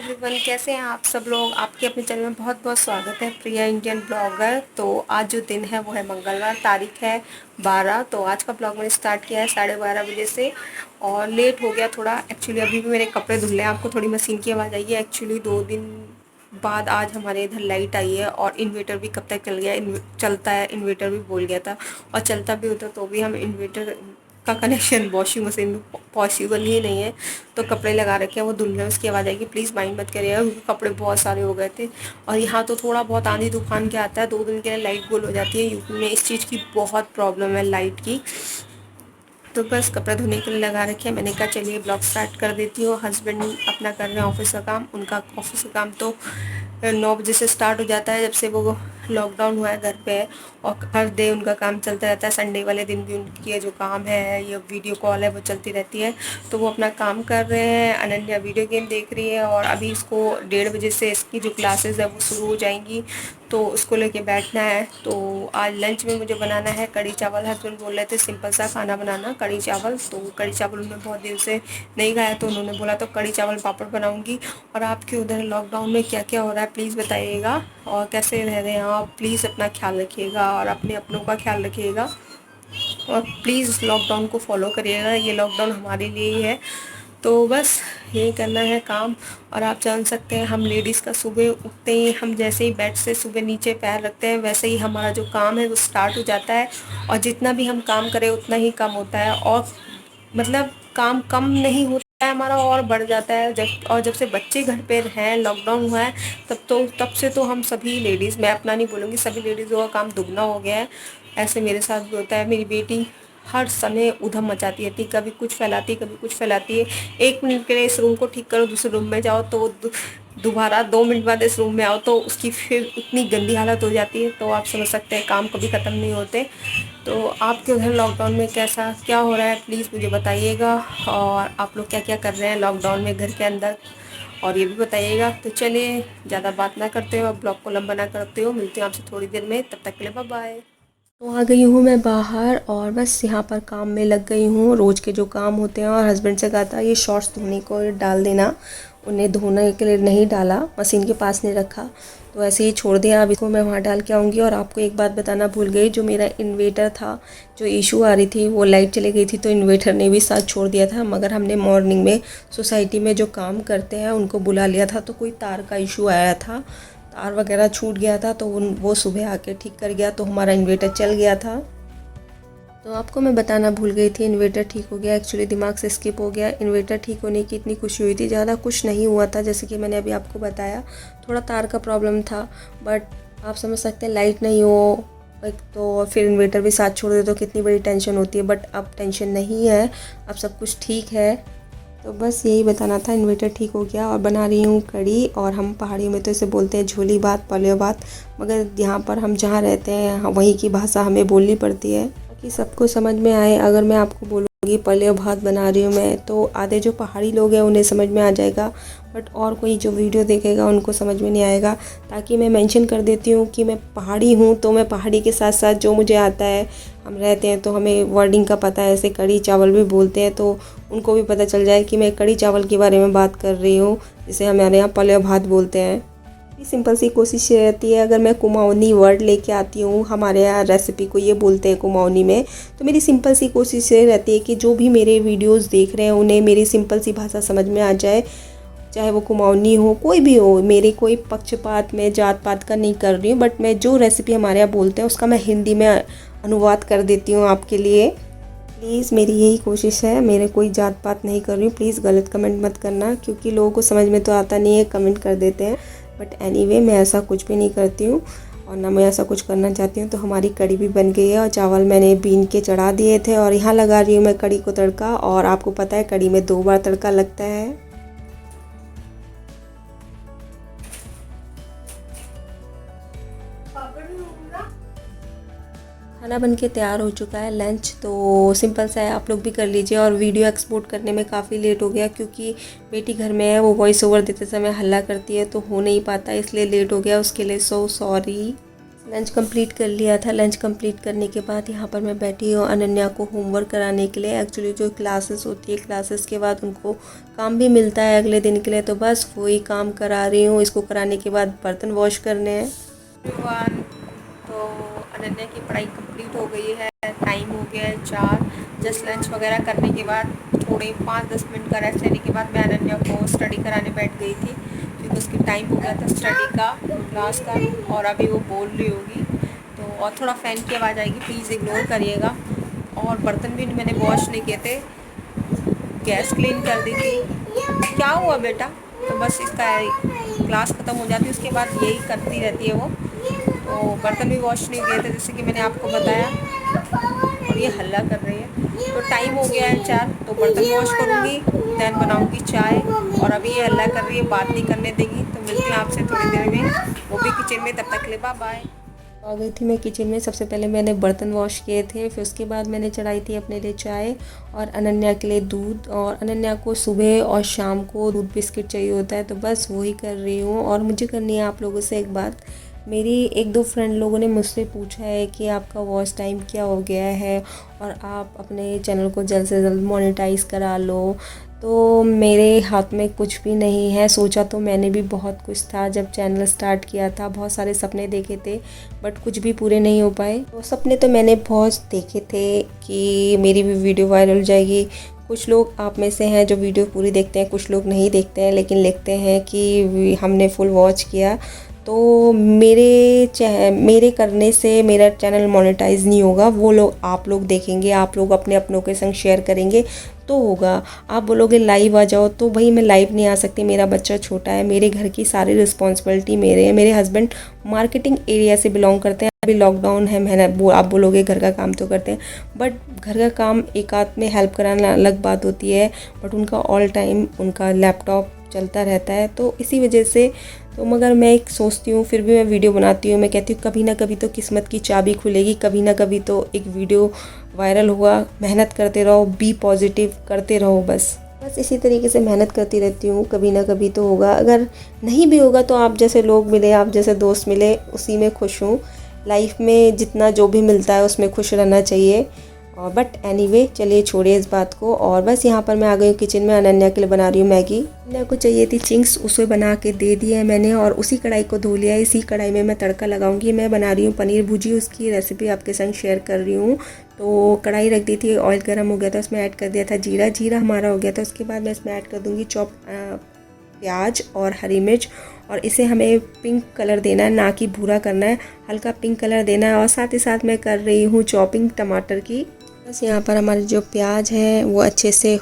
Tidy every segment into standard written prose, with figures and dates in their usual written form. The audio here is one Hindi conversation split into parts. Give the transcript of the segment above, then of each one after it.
एवरीवन, कैसे हैं आप सब लोग। आपके अपने चैनल में बहुत बहुत स्वागत है, प्रिया इंडियन ब्लॉगर। तो आज जो दिन है वो है मंगलवार, तारीख है 12। तो आज का ब्लॉग मैंने स्टार्ट किया है 12:30 बजे से और लेट हो गया थोड़ा। एक्चुअली अभी भी मेरे कपड़े धुल रहे हैं। आपको थोड़ी मशीन की आवाज़ आई है। एक्चुअली 2 दिन बाद आज हमारे इधर लाइट आई है और इन्वर्टर भी कब तक चल गया, चलता है इन्वर्टर भी बोल गया था। और चलता भी होता तो भी हम इन्वर्टर का कनेक्शन वॉशिंग मशीन में पॉसिबल ही नहीं है। तो कपड़े लगा रखे हैं, वो धुल रहे हैं, उसकी आवाज़ आएगी, प्लीज़ माइंड मत करिएगा क्योंकि कपड़े बहुत सारे हो गए थे। और यहाँ तो थोड़ा बहुत आंधी तूफान के आता है, 2 दिन के लिए लाइट गोल हो जाती है। यूपी में इस चीज़ की बहुत प्रॉब्लम है लाइट की। तो बस कपड़े धोने के लिए लगा रखे हैं। मैंने कहा चलिए ब्लॉग स्टार्ट कर देती हूँ। हस्बैंड अपना कर रहे हैं ऑफिस का काम। उनका ऑफिस का काम तो 9 बजे से स्टार्ट हो जाता है, जब से वो लॉकडाउन हुआ है घर पे है। और हर डे उनका काम चलता रहता है। संडे वाले दिन भी उनकी जो काम है, ये वीडियो कॉल है, वो चलती रहती है। तो वो अपना काम कर रहे हैं। अनन्या वीडियो गेम देख रही है और अभी इसको 1:30 बजे से इसकी जो क्लासेस है वो शुरू हो जाएंगी, तो उसको लेके बैठना है। तो आज लंच में मुझे बनाना है कढ़ी चावल। हस्बैंड बोल रहे थे सिंपल सा खाना बनाना, कढ़ी चावल। तो कढ़ी चावल उन्होंने बहुत दिन से नहीं खाया, तो उन्होंने बोला तो कढ़ी चावल पापड़ बनाऊंगी। और आपके उधर लॉकडाउन में क्या क्या हो रहा है प्लीज़ बताइएगा, और कैसे रह रहे हैं आप। प्लीज़ अपना ख्याल रखिएगा और अपने अपनों का ख्याल रखिएगा और प्लीज़ लॉकडाउन को फॉलो करिएगा। ये लॉकडाउन हमारे लिए ही है। तो बस यही करना है काम। और आप जान सकते हैं, हम लेडीज़ का सुबह उठते ही, हम जैसे ही बेड से सुबह नीचे पैर रखते हैं, वैसे ही हमारा जो काम है वो स्टार्ट हो जाता है। और जितना भी हम काम करें उतना ही कम होता है, और मतलब काम कम नहीं होता है हमारा, और बढ़ जाता है। जब से बच्चे घर पे हैं, लॉकडाउन हुआ है, तब से तो हम सभी लेडीज़, मैं अपना नहीं बोलूँगी, सभी लेडीज़ों का काम दुगना हो गया है। ऐसे मेरे साथ भी होता है। मेरी बेटी हर समय उधम मचाती रहती, कभी कुछ फैलाती कभी कुछ फैलाती है। 1 मिनट के लिए इस रूम को ठीक करो, दूसरे रूम में जाओ तो दोबारा 2 मिनट बाद इस रूम में आओ तो उसकी फिर इतनी गंदी हालत हो जाती है। तो आप समझ सकते हैं काम कभी ख़त्म नहीं होते। तो आपके उधर लॉकडाउन में कैसा क्या हो रहा है प्लीज़ मुझे बताइएगा। और आप लोग क्या क्या कर रहे हैं लॉकडाउन में घर के अंदर, और ये भी बताइएगा। तो चलिए ज़्यादा बात ना करते हो, ब्लॉग को लंबा ना करते हो, मिलते हैं आपसे थोड़ी देर में, तब तक के लिए बाय बाय। तो आ गई हूँ मैं बाहर और बस यहाँ पर काम में लग गई हूँ, रोज़ के जो काम होते हैं। और हस्बैंड से कहा था ये शॉर्ट्स धोने को डाल देना, उन्हें धोने के लिए नहीं डाला, मशीन के पास नहीं रखा, तो ऐसे ही छोड़ दिया। अब इसको मैं वहाँ डाल के आऊँगी। और आपको एक बात बताना भूल गई, जो मेरा इन्वर्टर था, जो इशू आ रही थी, वो लाइट चली गई थी तो इन्वर्टर ने भी साथ छोड़ दिया था। मगर हमने मॉर्निंग में सोसाइटी में जो काम करते हैं उनको बुला लिया था, तो कोई तार का इशू आया था, तार वगैरह छूट गया था, तो वो सुबह आके ठीक कर गया, तो हमारा इन्वर्टर चल गया था। तो आपको मैं बताना भूल गई थी, इन्वर्टर ठीक हो गया। एक्चुअली दिमाग से स्किप हो गया। इन्वर्टर ठीक होने की इतनी खुशी हुई थी, ज़्यादा कुछ नहीं हुआ था, जैसे कि मैंने अभी आपको बताया, थोड़ा तार का प्रॉब्लम था। बट आप समझ सकते हैं लाइट नहीं हो एक तो फिर इन्वर्टर भी साथ छोड़ दे तो कितनी बड़ी टेंशन होती है। बट अब टेंशन नहीं है, अब सब कुछ ठीक है। तो बस यही बताना था, इन्वर्टर ठीक हो गया। और बना रही हूँ कढ़ी, और हम पहाड़ियों में तो इसे बोलते हैं झोली भात, पलेव भात, मगर यहाँ पर हम जहाँ रहते हैं वहीं की भाषा हमें बोलनी पड़ती है ताकि सबको समझ में आए। अगर मैं आपको बोलूँगी पलेव भात बना रही हूँ मैं, तो आधे जो पहाड़ी लोग हैं उन्हें समझ में आ जाएगा, बट और कोई जो वीडियो देखेगा उनको समझ में नहीं आएगा। ताकि मैं मेंशन कर देती हूँ कि मैं पहाड़ी हूँ, तो मैं पहाड़ी के साथ साथ जो मुझे आता है, हम रहते हैं तो हमें वर्डिंग का पता है, ऐसे कढ़ी चावल भी बोलते हैं, तो उनको भी पता चल जाए कि मैं कढ़ी चावल के बारे में बात कर रही हूँ, जिसे हमारे यहाँ पलेव भात बोलते हैं। ये सिंपल सी कोशिश रहती है, अगर मैं कुमाऊनी वर्ड लेके आती हूँ, हमारे यहाँ रेसिपी को ये बोलते हैं कुमाऊनी में, तो मेरी सिंपल सी कोशिश ये रहती है कि जो भी मेरे वीडियोस देख रहे हैं उन्हें मेरी सिंपल सी भाषा समझ में आ जाए, चाहे वो कुमाऊनी हो, कोई भी हो। मेरे कोई पक्षपात में जात पात का नहीं कर रही हूँ, बट मैं जो रेसिपी हमारे यहाँ बोलते हैं उसका मैं हिंदी में अनुवाद कर देती हूँ आपके लिए। प्लीज़ मेरी यही कोशिश है, मेरे कोई जात पात नहीं कर रही हूँ। प्लीज़ गलत कमेंट मत करना, क्योंकि लोगों को समझ में तो आता नहीं है, कमेंट कर देते हैं। बट एनीवे मैं ऐसा कुछ भी नहीं करती हूँ और ना मैं ऐसा कुछ करना चाहती हूँ। तो हमारी कढ़ी भी बन गई है और चावल मैंने बीन के चढ़ा दिए थे, और यहाँ लगा रही हूँ मैं कढ़ी को तड़का। और आपको पता है कढ़ी में 2 बार तड़का लगता है। खाना बन के तैयार हो चुका है, लंच तो सिंपल सा है, आप लोग भी कर लीजिए। और वीडियो एक्सपोर्ट करने में काफ़ी लेट हो गया, क्योंकि बेटी घर में है, वो वॉइस ओवर देते समय हल्ला करती है तो हो नहीं पाता, इसलिए लेट हो गया, उसके लिए सो सॉरी। लंच कंप्लीट कर लिया था। लंच कंप्लीट करने के बाद यहाँ पर मैं बैठी हूँ अनन्या को होमवर्क कराने के लिए। एक्चुअली जो क्लासेस होती है, क्लासेस के बाद उनको काम भी मिलता है अगले दिन के लिए, तो बस वही काम करा रही हूँ। इसको कराने के बाद बर्तन वॉश करने हैं। तो अनन्या की पढ़ाई कंप्लीट हो गई है। टाइम हो गया है 4। जस्ट लंच वगैरह करने के बाद थोड़े 5-10 मिनट का रेस्ट लेने के बाद मैं अनन्या को स्टडी कराने बैठ गई थी, क्योंकि उसकी टाइम हो गया था स्टडी का, क्लास का, और अभी वो बोल रही होगी। तो और थोड़ा फ़ैन की आवाज़ आएगी, प्लीज़ इग्नोर करिएगा। और बर्तन भी मैंने वॉश नहीं किए थे, गैस क्लीन कर दी थी। क्या हुआ बेटा? तो बस इसका क्लास ख़त्म हो जाती है, उसके बाद यही करती रहती है वो। तो बर्तन भी वॉश नहीं किए थे जैसे कि मैंने आपको बताया, और ये हल्ला कर रही है। तो टाइम हो गया है 4, तो बर्तन वॉश करूँगी, दैन बनाऊँगी चाय। और अभी ये हल्ला कर रही है, बात नहीं करने देगी। तो मिलती हूँ आपसे थोड़ी देर में, वो भी किचन में। तब तक ले बाय बाय। आ गई थी मैं किचन में। सबसे पहले मैंने बर्तन वॉश किए थे, फिर उसके बाद मैंने चढ़ाई थी अपने लिए चाय और अनन्या के लिए दूध। और अनन्या को सुबह और शाम को दूध बिस्किट चाहिए होता है, तो बस वही कर रही हूँ। और मुझे करनी है आप लोगों से एक बात। मेरी 1-2 फ्रेंड लोगों ने मुझसे पूछा है कि आपका वॉच टाइम क्या हो गया है और आप अपने चैनल को जल्द से जल्द मोनेटाइज़ करा लो। तो मेरे हाथ में कुछ भी नहीं है। सोचा तो मैंने भी बहुत कुछ था जब चैनल स्टार्ट किया था, बहुत सारे सपने देखे थे, बट कुछ भी पूरे नहीं हो पाए। तो सपने तो मैंने बहुत देखे थे कि मेरी भी वीडियो वायरल हो जाएगी। कुछ लोग आप में से हैं जो वीडियो पूरी देखते हैं, कुछ लोग नहीं देखते हैं, लेकिन लिखते हैं कि हमने फुल वॉच किया। तो मेरे करने से मेरा चैनल मोनेटाइज़ नहीं होगा। वो लोग आप लोग देखेंगे, आप लोग अपने अपनों के संग शेयर करेंगे तो होगा। आप बोलोगे लाइव आ जाओ, तो भाई मैं लाइव नहीं आ सकती, मेरा बच्चा छोटा है, मेरे घर की सारी रिस्पॉन्सिबिलिटी मेरे है। मेरे हस्बैंड मार्केटिंग एरिया से बिलोंग करते हैं। अभी लॉकडाउन है, मैंने आप बोलोगे घर का काम तो करते हैं, बट घर का काम एक आध में हेल्प कराना अलग बात होती है, बट उनका ऑल टाइम उनका लैपटॉप चलता रहता है। तो इसी वजह से तो मगर मैं एक सोचती हूँ, फिर भी मैं वीडियो बनाती हूँ। मैं कहती हूँ कभी ना कभी तो किस्मत की चाबी खुलेगी, कभी ना कभी तो एक वीडियो वायरल हुआ। मेहनत करते रहो, बी पॉजिटिव करते रहो, बस इसी तरीके से मेहनत करती रहती हूँ। कभी ना कभी तो होगा, अगर नहीं भी होगा तो आप जैसे लोग मिले, आप जैसे दोस्त मिले, उसी में खुश हूँ। लाइफ में जितना जो भी मिलता है उसमें खुश रहना चाहिए। और बट एनीवे चलिए छोड़िए इस बात को। और बस यहाँ पर मैं आ गई हूँ किचन में। अनन्या के लिए बना रही हूँ मैगी। अनन्या को चाहिए थी चिंग्स, उसे बना के दे दिया है मैंने, और उसी कढ़ाई को धो लिया है। इसी कढ़ाई में मैं तड़का लगाऊंगी। मैं बना रही हूँ पनीर भुजी, उसकी रेसिपी आपके संग शेयर कर रही हूँ। तो कढ़ाई रख दी थी, ऑयल गर्म हो गया था, उसमें ऐड कर दिया था जीरा। जीरा हमारा हो गया था, उसके बाद मैं इसमें ऐड कर दूँगी चॉप प्याज और हरी मिर्च। और इसे हमें पिंक कलर देना है, ना कि भूरा करना है, हल्का पिंक कलर देना है। और साथ ही साथ मैं कर रही हूँ चॉपिंग टमाटर की। बस यहाँ पर हमारे जो प्याज हैं वो अच्छे से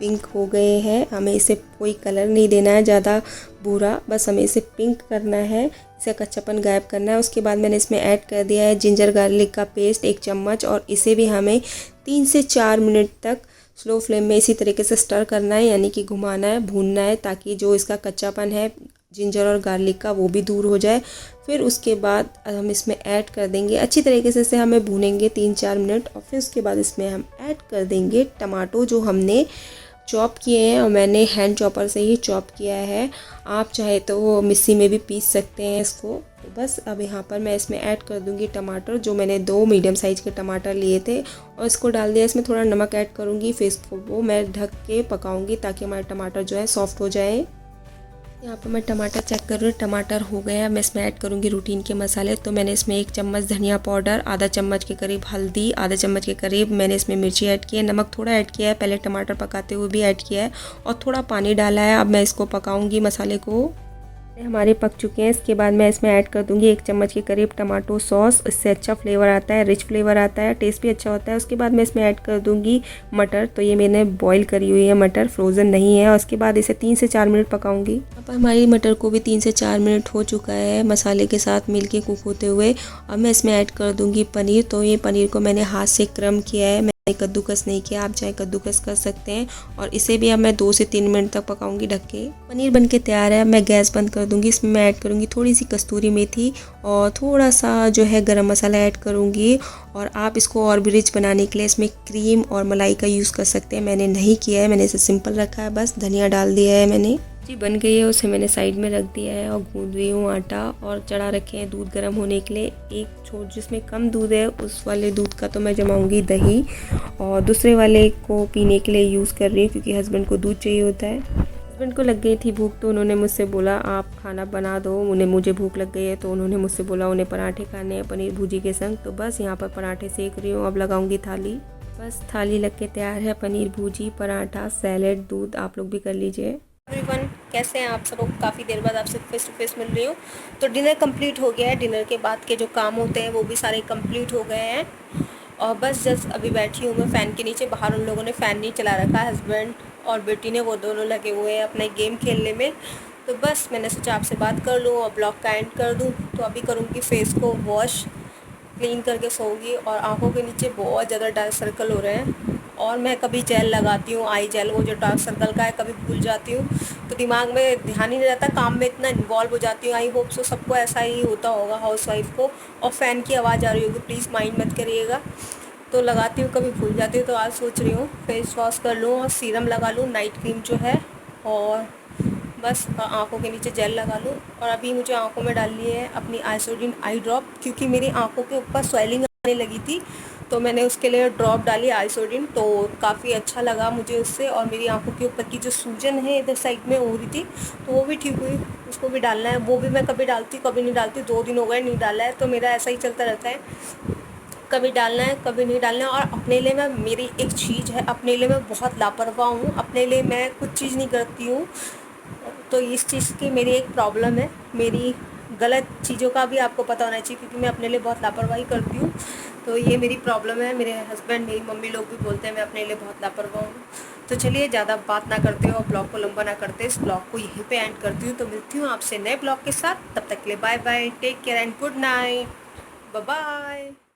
पिंक हो गए हैं। हमें इसे कोई कलर नहीं देना है ज़्यादा भूरा, बस हमें इसे पिंक करना है, इसे कच्चापन गायब करना है। उसके बाद मैंने इसमें ऐड कर दिया है जिंजर गार्लिक का पेस्ट 1 चम्मच, और इसे भी हमें 3 से 4 मिनट तक स्लो फ्लेम में इसी तरीके से स्टर करना है, यानी कि घुमाना है, भूनना है, ताकि जो इसका कच्चापन है जिंजर और गार्लिक का वो भी दूर हो जाए। फिर उसके बाद हम इसमें ऐड कर देंगे, अच्छी तरीके से इसे हमें भूनेंगे 3-4 मिनट। और फिर उसके बाद इसमें हम ऐड कर देंगे टमाटो जो हमने चॉप किए हैं, और मैंने हैंड चॉपर से ही चॉप किया है। आप चाहे तो वो मिक्सी में भी पीस सकते हैं इसको। तो बस अब यहाँ पर मैं इसमें ऐड कर दूँगी टमाटर, जो मैंने 2 मीडियम साइज़ के टमाटर लिए थे, और इसको डाल दिया। इसमें थोड़ा नमक ऐड करूँगी, फिर इसको वो मैं ढक के पकाऊँगी ताकि हमारे टमाटर जो है सॉफ्ट हो जाए। यहाँ पर मैं टमाटर चेक कर रही हूँ, टमाटर हो गया। मैं इसमें ऐड करूँगी रूटीन के मसाले। तो मैंने इसमें 1 चम्मच धनिया पाउडर, आधा चम्मच के करीब हल्दी, आधा चम्मच के करीब मैंने इसमें मिर्ची ऐड की है, नमक थोड़ा ऐड किया है, पहले टमाटर पकाते हुए भी ऐड किया है, और थोड़ा पानी डाला है। अब मैं इसको पकाऊँगी मसाले को। हमारे पक चुके हैं। इसके बाद मैं इसमें ऐड कर दूंगी 1 चम्मच के करीब टमाटो सॉस। इससे अच्छा फ्लेवर आता है, रिच फ्लेवर आता है, टेस्ट भी अच्छा होता है। उसके बाद मैं इसमें ऐड कर दूंगी मटर। तो ये मैंने बॉईल करी हुई है मटर, फ्रोज़न नहीं है। और उसके बाद इसे 3 से 4 मिनट पकाऊंगी। अब हमारी मटर को भी 3 से 4 मिनट हो चुका है मसाले के साथ मिलके कुक होते हुए। अब मैं इसमें ऐड कर दूंगी पनीर। तो ये पनीर को मैंने हाथ से क्रम किया है, कद्दूकस नहीं किया, आप चाहे कद्दूकस कर सकते हैं। और इसे भी अब मैं 2 से 3 मिनट तक पकाऊंगी ढक के। पनीर बनके तैयार है। मैं गैस बंद कर दूंगी। इसमें मैं ऐड करूंगी थोड़ी सी कस्तूरी मेथी, और थोड़ा सा जो है गरम मसाला ऐड करूंगी। और आप इसको और भी रिच बनाने के लिए इसमें क्रीम और मलाई का यूज़ कर सकते हैं। मैंने नहीं किया है, मैंने इसे सिंपल रखा है, बस धनिया डाल दिया है मैंने। सब्जी बन गई है, उसे मैंने साइड में रख दिया है और गूंद रही हूँ आटा और चढ़ा रखे हैं दूध गर्म होने के लिए। एक छोट जिसमें कम दूध है उस वाले दूध का तो मैं जमाऊंगी दही और दूसरे वाले को पीने के लिए यूज़ कर रही हूँ क्योंकि हस्बैंड को दूध चाहिए होता है। हस्बैंड को लग गई थी भूख तो उन्होंने मुझसे बोला आप खाना बना दो। मुझे भूख लग गई है तो उन्होंने मुझसे बोला उन्हें पराठे खाने हैं पनीर भुर्जी के संग। तो बस यहाँ पर पराठे सेक रही हूँ, अब लगाऊंगी थाली। बस थाली लग के तैयार है, पनीर भुर्जी, पराठा, सैलेड, दूध। आप लोग भी कर लीजिए। एवरीवन, कैसे हैं आप सब लोग? काफ़ी देर बाद आपसे फेस टू फेस मिल रही हूँ। तो डिनर कंप्लीट हो गया है, डिनर के बाद के जो काम होते हैं वो भी सारे कंप्लीट हो गए हैं और बस जस्ट अभी बैठी हूँ मैं फ़ैन के नीचे। बाहर उन लोगों ने फ़ैन नहीं चला रखा है, हस्बैंड और बेटी ने, वो दोनों लगे हुए हैं अपने गेम खेलने में। तो बस मैंने सोचा आपसे बात कर लूँ और ब्लॉग का एंड कर दूँ। तो अभी करूँगी फेस को वॉश, क्लीन करके सोऊंगी। और आंखों के नीचे बहुत ज़्यादा डार्क सर्कल हो रहे हैं और मैं कभी जेल लगाती हूँ, आई जेल, वो जो डार्क सर्कल का है, कभी भूल जाती हूँ तो दिमाग में ध्यान ही नहीं रहता, काम में इतना इन्वॉल्व हो जाती हूँ। आई होप सो सबको ऐसा ही होता होगा, हाउसवाइफ को। और फ़ैन की आवाज़ आ रही होगी, प्लीज़ माइंड मत करिएगा। तो लगाती हूँ, कभी भूल जाती हूँ। तो आज सोच रही हूँ फेस वॉश कर लूँ और सीरम लगा लूँ, नाइट क्रीम जो है, और बस आँखों के नीचे जेल लगा लूँ। और अभी मुझे आँखों में डालनी है अपनी आइसोडिन आई ड्रॉप क्योंकि मेरी आँखों के ऊपर स्वेलिंग आने लगी थी तो मैंने उसके लिए ड्रॉप डाली आइसोडिन। तो काफ़ी अच्छा लगा मुझे उससे और मेरी आँखों के ऊपर की जो सूजन है इधर साइड में हो रही थी तो वो भी ठीक हुई। उसको भी डालना है, वो भी मैं कभी डालती कभी नहीं डालती, 2 दिन हो गए नहीं डाला है। तो मेरा ऐसा ही चलता रहता है, कभी डालना है कभी नहीं डालना है। और अपने लिए मैं, मेरी एक चीज़ है, अपने लिए मैं बहुत लापरवाह हूँ, अपने लिए मैं कुछ चीज़ नहीं करती हूँ। तो इस चीज़ की मेरी एक प्रॉब्लम है, मेरी गलत चीज़ों का भी आपको पता होना चाहिए क्योंकि मैं अपने लिए बहुत लापरवाही करती हूँ। तो ये मेरी प्रॉब्लम है। मेरे हस्बैंड, मेरी मम्मी लोग भी बोलते हैं मैं अपने लिए बहुत लापरवाह हूँ। तो चलिए ज़्यादा बात ना करते हो और ब्लॉग को लंबा ना करते, इस ब्लॉग को यहीं पे एंड करती हूँ। तो मिलती हूँ आपसे नए ब्लॉग के साथ, तब तक के लिए bye bye, take care and good night, bye bye.